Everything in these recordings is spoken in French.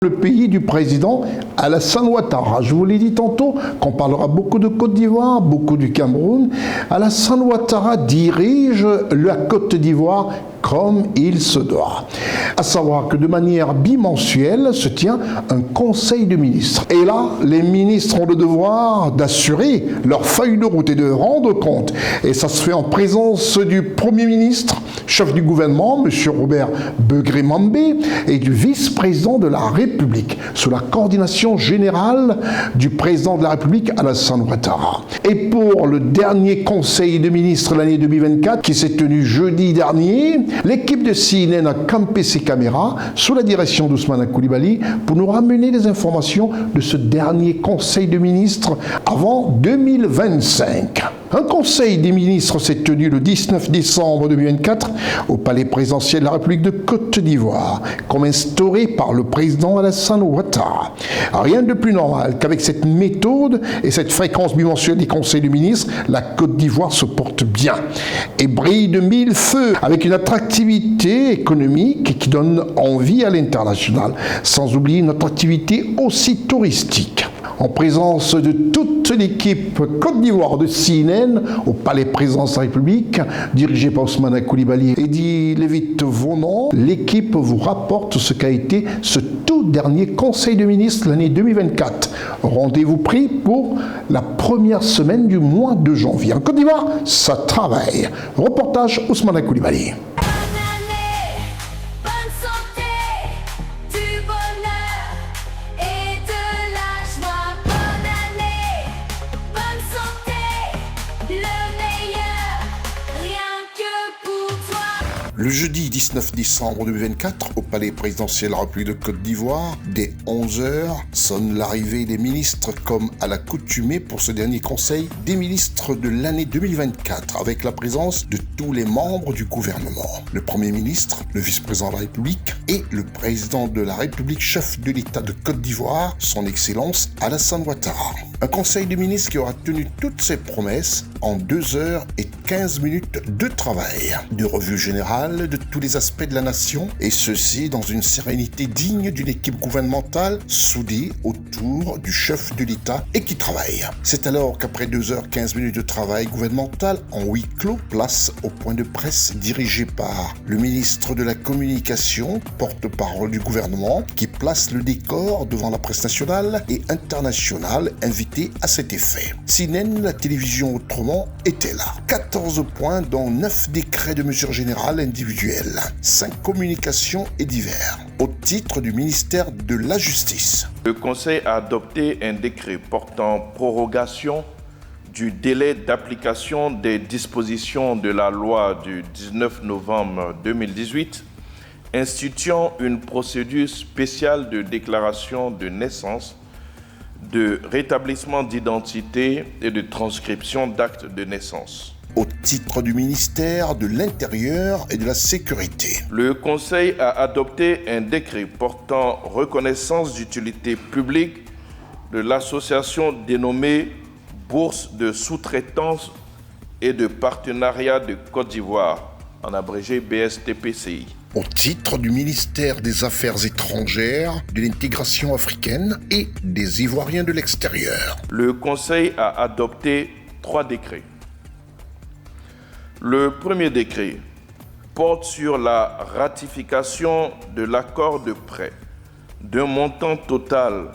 Le pays du président Alassane Ouattara. Je vous l'ai dit tantôt, qu'on parlera beaucoup de Côte d'Ivoire, beaucoup du Cameroun. Alassane Ouattara dirige la Côte d'Ivoire comme il se doit. À savoir que de manière bimensuelle se tient un conseil de ministres. Et là, les ministres ont le devoir d'assurer leur feuille de route et de rendre compte. Et ça se fait en présence du Premier ministre, chef du gouvernement, M. Robert Begré-Mambé, et du vice-président de la République, sous la coordination générale du président de la République, Alassane Ouattara. Et pour le dernier conseil de ministres de l'année 2024, qui s'est tenu jeudi dernier, l'équipe de CNN a campé ses caméras sous la direction d'Ousmane Coulibaly pour nous ramener des informations de ce dernier conseil de ministres avant 2025. Un conseil des ministres s'est tenu le 19 décembre 2024 au palais présidentiel de la République de Côte d'Ivoire, comme instauré par le président Alassane Ouattara. Rien de plus normal qu'avec cette méthode et cette fréquence bimensuelle des conseils de ministres, la Côte d'Ivoire se porte bien et brille de mille feux avec une attractivité économique qui donne envie à l'international, sans oublier notre activité aussi touristique. En présence de toute l'équipe Côte d'Ivoire de CNN au palais présidentiel de la République, dirigé par Ousmane Coulibaly et Eddy Lévite-Vaughan, l'équipe vous rapporte ce qu'a été ce tout dernier Conseil de ministres de l'année 2024. Rendez-vous pris pour la première semaine du mois de janvier. En Côte d'Ivoire, ça travaille. Reportage Ousmane Coulibaly. Le jeudi 19 décembre 2024, au palais présidentiel de la République de Côte d'Ivoire, dès 11h, sonne l'arrivée des ministres comme à l'accoutumée pour ce dernier conseil des ministres de l'année 2024, avec la présence de tous les membres du gouvernement. Le Premier ministre, le vice-président de la République et le président de la République, chef de l'État de Côte d'Ivoire, son Excellence Alassane Ouattara. Un conseil de ministres qui aura tenu toutes ses promesses en 2h15 de travail, de revue générale de tous les aspects de la nation, et ceci dans une sérénité digne d'une équipe gouvernementale soudée autour du chef de l'État et qui travaille. C'est alors qu'après 2h15 de travail gouvernemental en huis clos, place au point de presse dirigé par le ministre de la Communication, porte-parole du gouvernement, qui place le décor devant la presse nationale et internationale invitée à cet effet. CNN, la télévision autrement, était là. 14 points dont 9 décrets de mesures générales individuelles, 5 communications et divers, au titre du ministère de la Justice. Le Conseil a adopté un décret portant prorogation du délai d'application des dispositions de la loi du 19 novembre 2018 instituant une procédure spéciale de déclaration de naissance, de rétablissement d'identité et de transcription d'actes de naissance. Au titre du ministère de l'Intérieur et de la Sécurité. Le Conseil a adopté un décret portant reconnaissance d'utilité publique de l'association dénommée Bourse de sous-traitance et de partenariat de Côte d'Ivoire, en abrégé BSTPCI. Au titre du ministère des Affaires étrangères, de l'intégration africaine et des Ivoiriens de l'extérieur. Le Conseil a adopté 3 décrets. Le premier décret porte sur la ratification de l'accord de prêt d'un montant total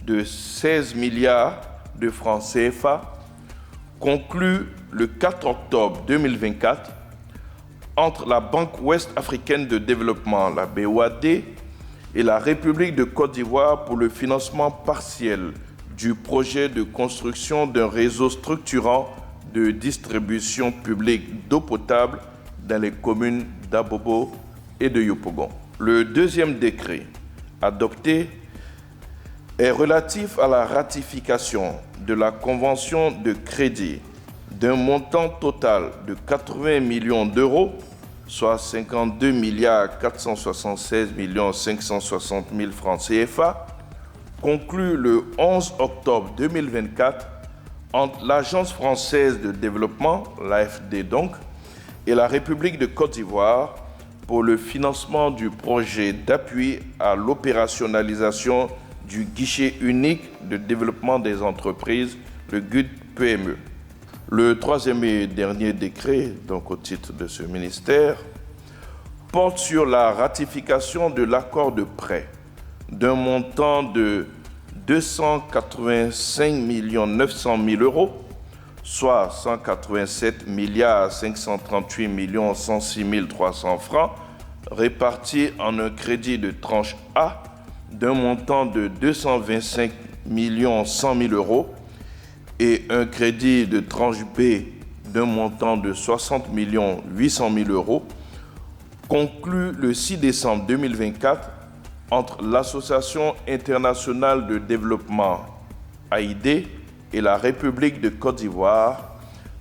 de 16 milliards de francs CFA conclu le 4 octobre 2024 entre la Banque ouest-africaine de développement, la BOAD, et la République de Côte d'Ivoire pour le financement partiel du projet de construction d'un réseau structurant de distribution publique d'eau potable dans les communes d'Abobo et de Yopougon. Le deuxième décret adopté est relatif à la ratification de la convention de crédit d'un montant total de 80 millions d'euros, soit 52 476 560 000 francs CFA, conclu le 11 octobre 2024 entre l'Agence française de développement, l'AFD donc, et la République de Côte d'Ivoire pour le financement du projet d'appui à l'opérationnalisation du guichet unique de développement des entreprises, le GUD-PME. Le troisième et dernier décret, donc au titre de ce ministère, porte sur la ratification de l'accord de prêt d'un montant de 285 900 000 euros, soit 187 538 106 300 francs, répartis en un crédit de tranche A d'un montant de 225 100 000 euros et un crédit de tranche B d'un montant de 60 800 000 euros, conclu le 6 décembre 2024 entre l'Association internationale de développement AID et la République de Côte d'Ivoire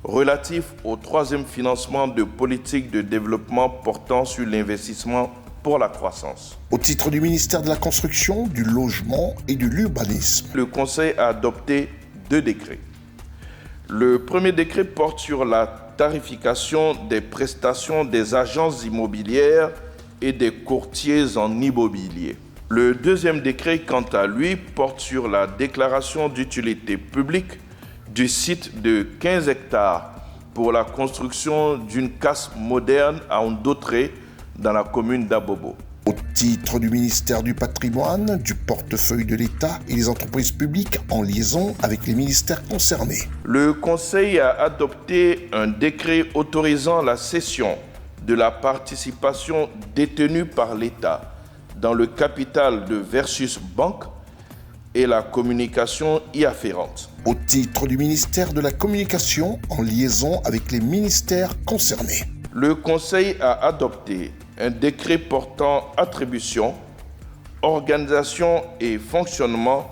relatif au troisième financement de politique de développement portant sur l'investissement pour la croissance. Au titre du ministère de la Construction, du Logement et de l'Urbanisme, le Conseil a adopté 2 décrets. Le premier décret porte sur la tarification des prestations des agences immobilières et des courtiers en immobilier. Le deuxième décret, quant à lui, porte sur la déclaration d'utilité publique du site de 15 hectares pour la construction d'une casse moderne à Ondautré dans la commune d'Abobo. Au titre du ministère du Patrimoine, du portefeuille de l'État et des entreprises publiques en liaison avec les ministères concernés, le Conseil a adopté un décret autorisant la cession de la participation détenue par l'État dans le capital de Versus Bank et la communication y afférente. Au titre du ministère de la Communication en liaison avec les ministères concernés, le Conseil a adopté un décret portant attribution, organisation et fonctionnement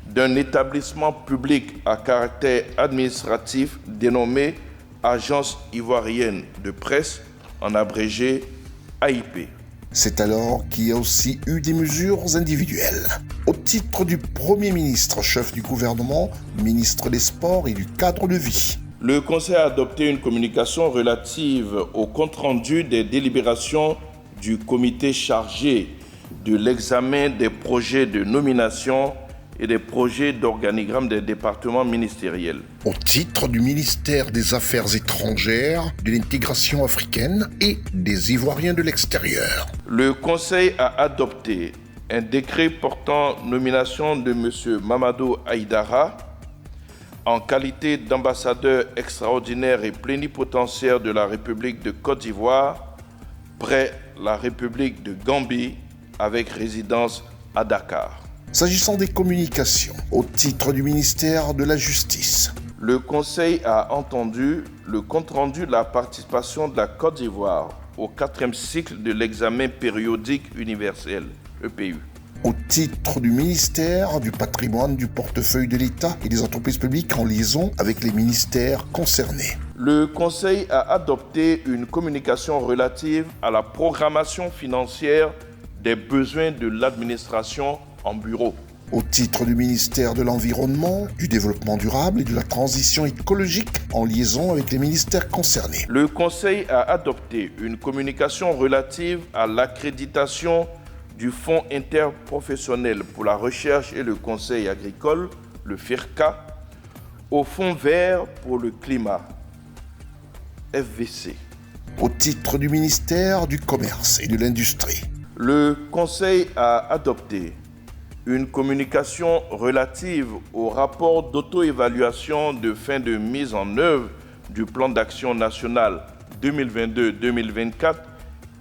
d'un établissement public à caractère administratif dénommé Agence ivoirienne de presse, en abrégé AIP. C'est alors qu'il y a aussi eu des mesures individuelles. Au titre du Premier ministre, chef du gouvernement, ministre des Sports et du cadre de vie, le Conseil a adopté une communication relative au compte-rendu des délibérations du comité chargé de l'examen des projets de nomination et des projets d'organigramme des départements ministériels. Au titre du ministère des Affaires étrangères, de l'intégration africaine et des Ivoiriens de l'extérieur, le Conseil a adopté un décret portant nomination de M. Mamadou Aïdara en qualité d'ambassadeur extraordinaire et plénipotentiaire de la République de Côte d'Ivoire près la République de Gambie avec résidence à Dakar. S'agissant des communications, au titre du ministère de la Justice, le Conseil a entendu le compte-rendu de la participation de la Côte d'Ivoire au 4e cycle de l'examen périodique universel, EPU. Au titre du ministère du Patrimoine, du portefeuille de l'État et des entreprises publiques en liaison avec les ministères concernés, le Conseil a adopté une communication relative à la programmation financière des besoins de l'administration en bureau. Au titre du ministère de l'Environnement, du Développement durable et de la Transition écologique en liaison avec les ministères concernés, le Conseil a adopté une communication relative à l'accréditation du Fonds interprofessionnel pour la recherche et le conseil agricole, le FIRCA, au Fonds vert pour le climat, FVC. Au titre du ministère du Commerce et de l'Industrie, le Conseil a adopté une communication relative au rapport d'auto-évaluation de fin de mise en œuvre du plan d'action national 2022-2024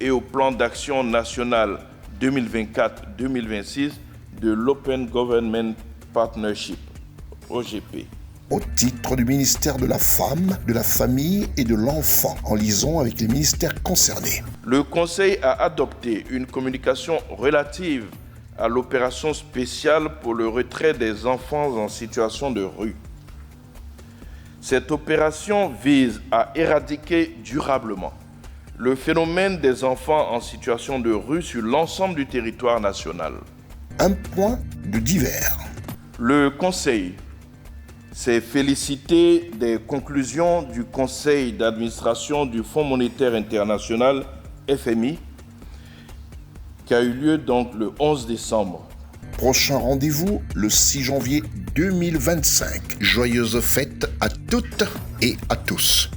et au plan d'action national 2024-2026 de l'Open Government Partnership, OGP. Au titre du ministère de la Femme, de la Famille et de l'Enfant, en liaison avec les ministères concernés, le Conseil a adopté une communication relative à l'opération spéciale pour le retrait des enfants en situation de rue. Cette opération vise à éradiquer durablement le phénomène des enfants en situation de rue sur l'ensemble du territoire national. Un point de divers. Le Conseil s'est félicité des conclusions du Conseil d'administration du Fonds monétaire international, FMI, qui a eu lieu donc le 11 décembre. Prochain rendez-vous le 6 janvier 2025. Joyeuses fêtes à toutes et à tous.